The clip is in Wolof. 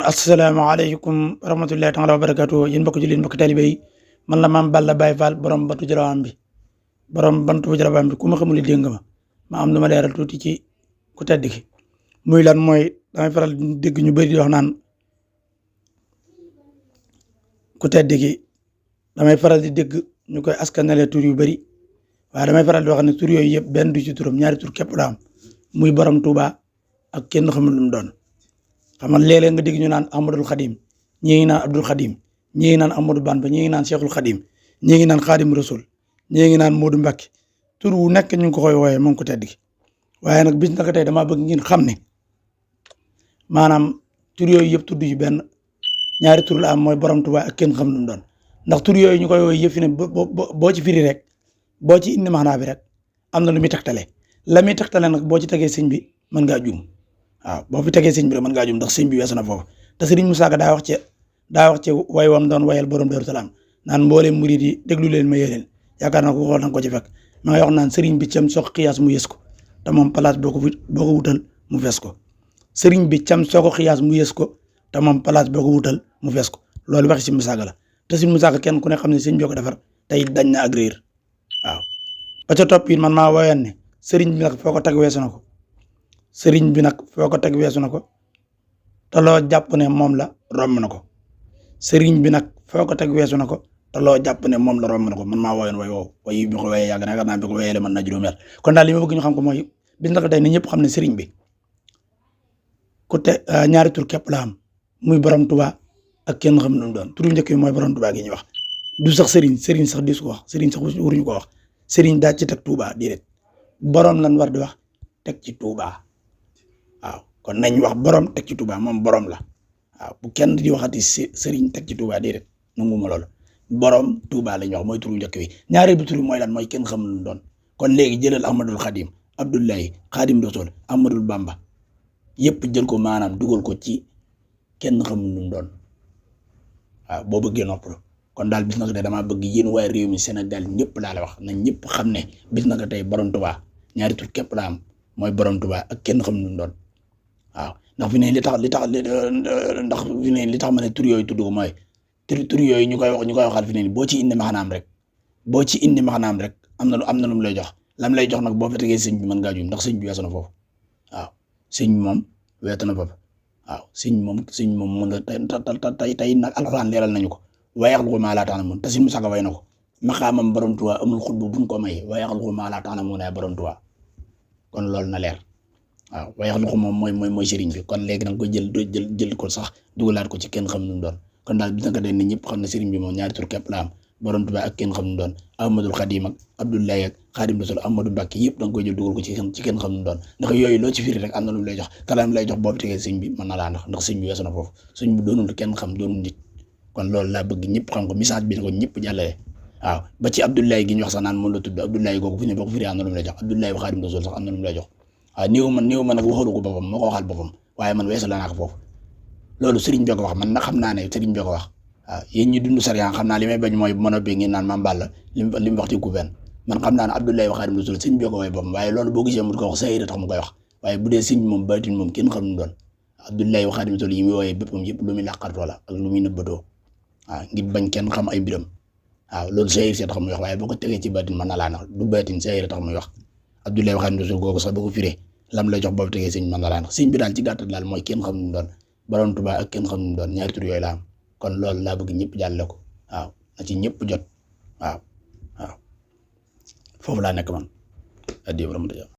asalaamaaleykum wa rahmatullahi taala wa barakatuh yéen mbokk jullit mbokk talibé yi man la Mame Balla Baye Fall borom bantu jarawaam bi borom bantu jarawaam bi ku ma xamul dégg nga ma am lu ma leeral tuuti ci ku tedd ki muy lan mooy damay faral di dégg ñu bëri di wax naan ku tedd ki damay faral di dégg ñu koy askanale tur yu bëri waaye damay faral di wax ne tur yooyu yëpp benn du ci turam ñaari tur képp la am muy borom Touba ak kenn xamul lu mu doon. xam nga léeg-léeg nga dégg ñu naan Ahmadul Xadim ñii ngi naan Abdul Xadim ñii ngi naan Amadou Bamba ñii ngi naan Cheikhul Xadim ñii ngi naan Xadim Rasul ñii ngi naan Modou Mbacke tur wu nekk ñu ngi ko koy wooyee moom ko tedd gi waaye nag bis naka tey damaa bëgg ngeen xam ne maanaam tur yooyu yëpp tudd ci benn ñaari tur la am mooy borom Tuubaa ak kenn xam lu mu doon ndax tur yooyu ñu koy wooyee yëpp fi ne boo ci firi rek boo ci indi maanaa bi rek am na lu muy tegtale la muy tegtale nag boo ci tegee sëñ bi mën ngaa juum. waaw boo fi tegee sëñ bi rek mën ngaa jum ndax sëñ bi weesu na foofu te sëriñ Musaa Ka daa wax ci way wam doon wayal borom Daaru Salaam naan mbooleem murid yi déglu leen ma yéen yaakaar naa ko xool nanga ko ci fekk ma ngay wax naan sëriñ bi cam soo ko xiyaas mu yës ko te moom place boo ko wutal mu fees ko sëriñ bi cam soo ko xiyaas mu yës ko te moom place boo ko wutal mu fees ko loolu waxi si Musaa Ka la te si Musaa Ka kenn ku ne xam ne sëñ bi ko defar tey dañ na ak réer waaw ba ca topp it man maa woyoon ne sëriñ bi nag foo ko teg weesu na ko sëriñ bi nag foo ko teg weesu na ko te loo jàpp ne moom la romb na ko sëriñ bi nag foo ko teg weesu na ko te loo jàpp ne moom la romb na ko man maa woyoon way woow way bi ko wayee yàgg na yaakaar naa bi ko wayee mën na juróomi at kon daal li ma bëgg ñu xam ko mooy bis naka tey ne ñëpp xam ne sëriñ bi ku te ñaari tur képp la am muy borom Tuubaa ak kenn xam nu mu doon turu njëkk yi mooy borom Tuubaa gi ñuy wax du sax sëriñ sax di su ko wax sëriñ sax waruñu ko wax sëriñ daa ci teg Tuubaa déedéet borom lan war di wax teg ci Tuubaa waaw kon nañ wax borom teg ci Touba moom borom la waaw bu kenn di waxati sëriñ teg ci Touba déedéet nangu ma loolu borom Touba la ñu wax mooy turu njëkk wi ñaareel bi turu mooy lan mooy kenn xamul lu doon kon léegi jëlal Ahmadul Xadim Abdullahi Xadim Rasul Ahmadul Bamba yëpp jël ko maanaam dugal ko ci kenn xamul lu doon waaw boo bëggee noppalu kon daal bis naka tey damaa bëgg yéen waa réew mi Sénégal ñëpp laa la wax nañ ñëpp xam ne bis naka tey borom Touba ñaari tur képp la am mooy borom Touba ak kenn xamul lu doon. waaw ndax fi ne li tax ma ne tur yooyu tudd ko mooy tur yooyu ñu koy waxal fi ne boo ci indi maxanaam rek am na lu mu lay jox lam lay jox nag boo fa tegee sëñ bi mën ngaa juum ndax sëñ bi weesu na foofu waaw sëñ moom weesu na foofu waaw sëñ moom mën nga tey nag alxuraan leeral nañu ko waaye yaxluqu maa laa ta'lamuun te sëñ Musaa Ka way na ko maqaamam borom Tuubaa amul xutbu buñ ko may waaye yaxluqu maa laa ta'lamuun ay borom Tuubaa kon loolu na leer. waaw waaye xam moom mooy sëriñ bi kon léegi da nga koy jël ko sax dugalaat ko ci kenn xam nu mu doon kon daal bi naka day ne ñëpp xam ne sëriñ bi moom ñaari tur képp la am borom Tuubaa ak kenn xam nu mu doon Ahmadul Xadim ak Abdullahi ak Xadim Rasul Amadou Mbacke yëpp da nga koy jël dugal ko ci kenn xam nu mu doon ndax yooyu loo ci firi rek am na lu mu lay jox te la mu lay jox boobu tegee sëñ bi mën na laa ndax sëñ bi weesu na foofu sëñ bi doonul kenn xam doonul nit kon loolu laa bëgg ñëpp xam ko message bi na ko ñëpp jàllale waaw ba ci Abdullahi gi ñu wax sax naan moom la tudd Abdullahi googu fi ne boo ko firi am na lu mu lay jox Abdullahi Xadim Rasul sax am na lu mu lay jox waaw néew ma nag waxalu ko boppam moo ko waxal boppam waaye man weesu la naa ko foofu loolu sëriñ bi ko wax man nag xam naa ne sëriñ bi ko wax waaw yéen ñi dund sariya xam naa li may bañ mooy bu ma noppee ngeen naan Mame Balla li mu wax ci gouverne man xam naa ne Abdoulaye wa Xaadimu Rasuul sëriñ bi ko way boppam waaye loolu boo gisee mu ko wax sayira tax mu koy wax waaye bu dee sëriñ moom baatin moom kenn xam nu doon Abdoulaye wa Xaadimu Rasuul yi muy wooyee béppam yëpp lu muy làqartoo la ak lu muy nëbbatoo waaw ngir bañ kenn xam ay mbiram waaw loolu sayir see tax muy wax waaye boo ko tegee ci baatin mën na laa nax du baatin sayira tax muy wax Abdoulaye wa Xaadimu Rasuul googu sax boo ko firee lam lay jox boobu tegee sëñ man la laa ndax sëñ bi daal ci gàttal daal mooy kenn xam nu mu doon borom Tuubaa ak kenn xam nu mu doon ñaari tur yooyu la am kon loolu laa bëgg ñëpp jàlle ko waaw na ci ñëpp jot waaw foofu laa nekk man addi borom